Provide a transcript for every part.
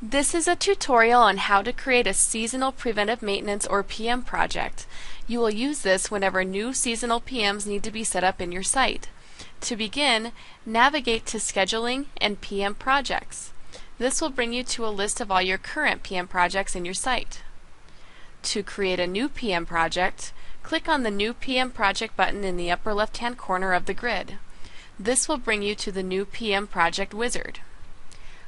This is a tutorial on how to create a seasonal preventive maintenance or PM project. You will use this whenever new seasonal PMs need to be set up in your site. To begin, navigate to Scheduling and PM Projects. This will bring you to a list of all your current PM projects in your site. To create a new PM project, click on the New PM Project button in the upper left-hand corner of the grid. This will bring you to the New PM Project wizard.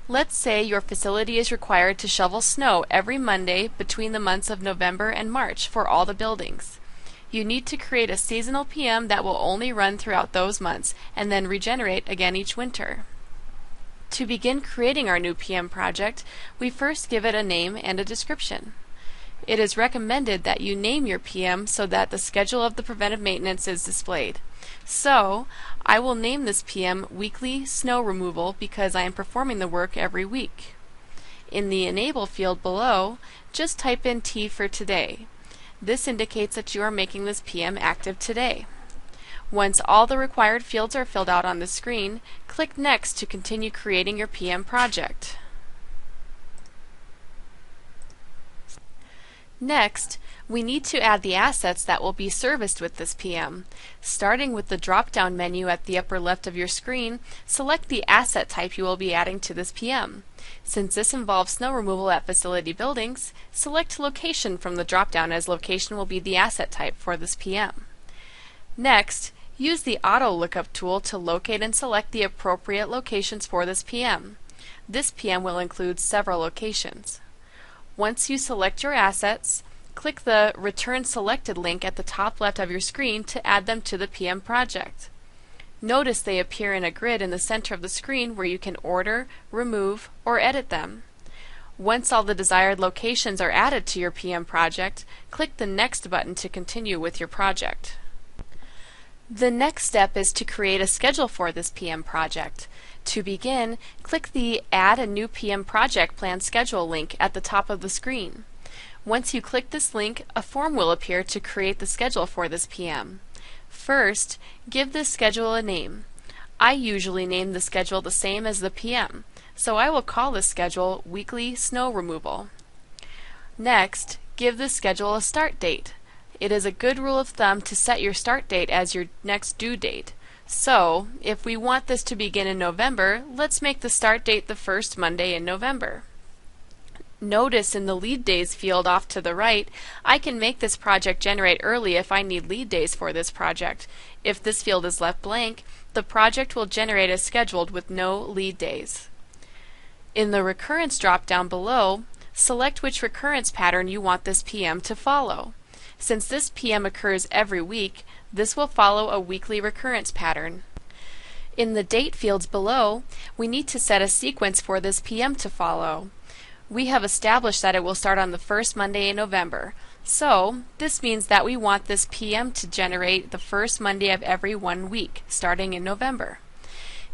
Let's say your facility is required to shovel snow every Monday between the months of November and March for all the buildings. You need to create a seasonal PM that will only run throughout those months and then regenerate again each winter. To begin creating our new PM project, we first give it a name and a description. It is recommended that you name your PM so that the schedule of the preventive maintenance is displayed. So, I will name this PM Weekly Snow Removal because I am performing the work every week. In the Enable field below, just type in T for today. This indicates that you are making this PM active today. Once all the required fields are filled out on the screen, click Next to continue creating your PM project. Next, we need to add the assets that will be serviced with this PM. Starting with the drop-down menu at the upper left of your screen, select the asset type you will be adding to this PM. Since this involves snow removal at facility buildings, select Location from the drop-down as location will be the asset type for this PM. Next, use the Auto Lookup tool to locate and select the appropriate locations for this PM. This PM will include several locations. Once you select your assets, click the Return Selected link at the top left of your screen to add them to the PM project. Notice they appear in a grid in the center of the screen where you can order, remove, or edit them. Once all the desired locations are added to your PM project, click the Next button to continue with your project. The next step is to create a schedule for this PM project. To begin, click the Add a New PM Project Plan Schedule link at the top of the screen. Once you click this link, a form will appear to create the schedule for this PM. First, give this schedule a name. I usually name the schedule the same as the PM, so I will call this schedule Weekly Snow Removal. Next, give this schedule a start date. It is a good rule of thumb to set your start date as your next due date. So, if we want this to begin in November, let's make the start date the first Monday in November. Notice in the lead days field off to the right, I can make this project generate early if I need lead days for this project. If this field is left blank, the project will generate as scheduled with no lead days. In the recurrence drop-down below, select which recurrence pattern you want this PM to follow. Since this PM occurs every week, this will follow a weekly recurrence pattern. In the date fields below, we need to set a sequence for this PM to follow. We have established that it will start on the first Monday in November, so this means that we want this PM to generate the first Monday of every 1 week, starting in November.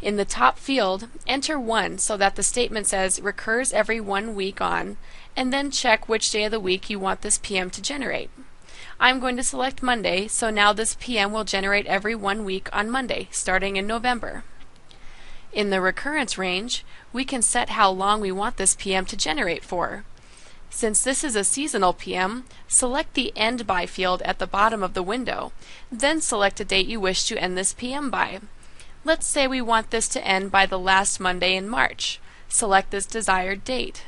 In the top field, enter 1 so that the statement says recurs every 1 week on, and then check which day of the week you want this PM to generate. I'm going to select Monday, so now this PM will generate every 1 week on Monday, starting in November. In the recurrence range, we can set how long we want this PM to generate for. Since this is a seasonal PM, select the End By field at the bottom of the window, then select a date you wish to end this PM by. Let's say we want this to end by the last Monday in March. Select this desired date.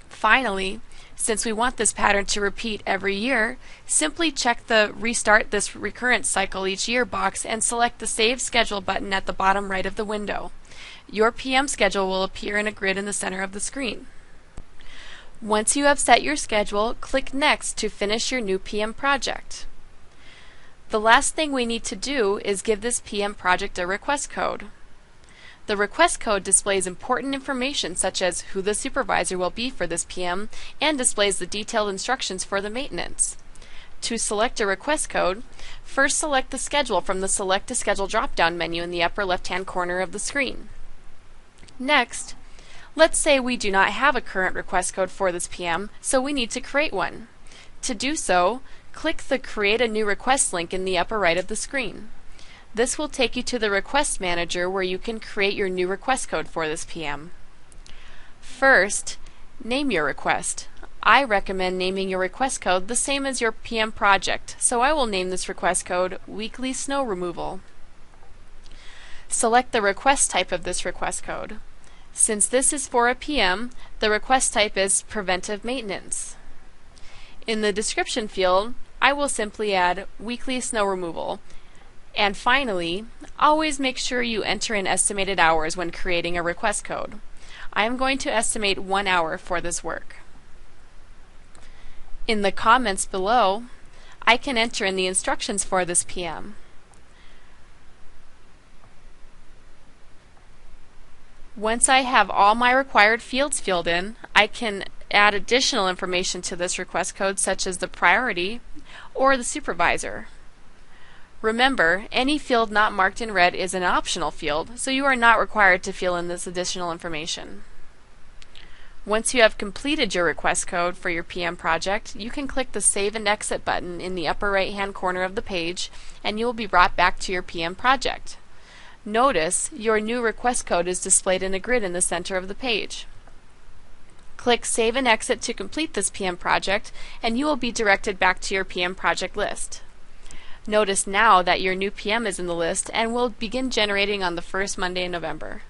Finally, since we want this pattern to repeat every year, simply check the Restart this recurrence cycle each year box and select the Save Schedule button at the bottom right of the window. Your PM schedule will appear in a grid in the center of the screen. Once you have set your schedule, click Next to finish your new PM project. The last thing we need to do is give this PM project a request code. The request code displays important information such as who the supervisor will be for this PM and displays the detailed instructions for the maintenance. To select a request code, first select the schedule from the Select a Schedule drop-down menu in the upper left-hand corner of the screen. Next, let's say we do not have a current request code for this PM, so we need to create one. To do so, click the Create a New Request link in the upper right of the screen. This will take you to the Request Manager where you can create your new request code for this PM. First, name your request. I recommend naming your request code the same as your PM project, so I will name this request code Weekly Snow Removal. Select the request type of this request code. Since this is for a PM, the request type is Preventive Maintenance. In the description field, I will simply add Weekly Snow Removal. And finally, always make sure you enter in estimated hours when creating a request code. I am going to estimate 1 hour for this work. In the comments below, I can enter in the instructions for this PM. Once I have all my required fields filled in, I can add additional information to this request code, such as the priority or the supervisor. Remember, any field not marked in red is an optional field, so you are not required to fill in this additional information. Once you have completed your request code for your PM project, you can click the Save and Exit button in the upper right-hand corner of the page, and you will be brought back to your PM project. Notice your new request code is displayed in a grid in the center of the page. Click Save and Exit to complete this PM project, and you will be directed back to your PM project list. Notice now that your new PM is in the list and will begin generating on the first Monday in November.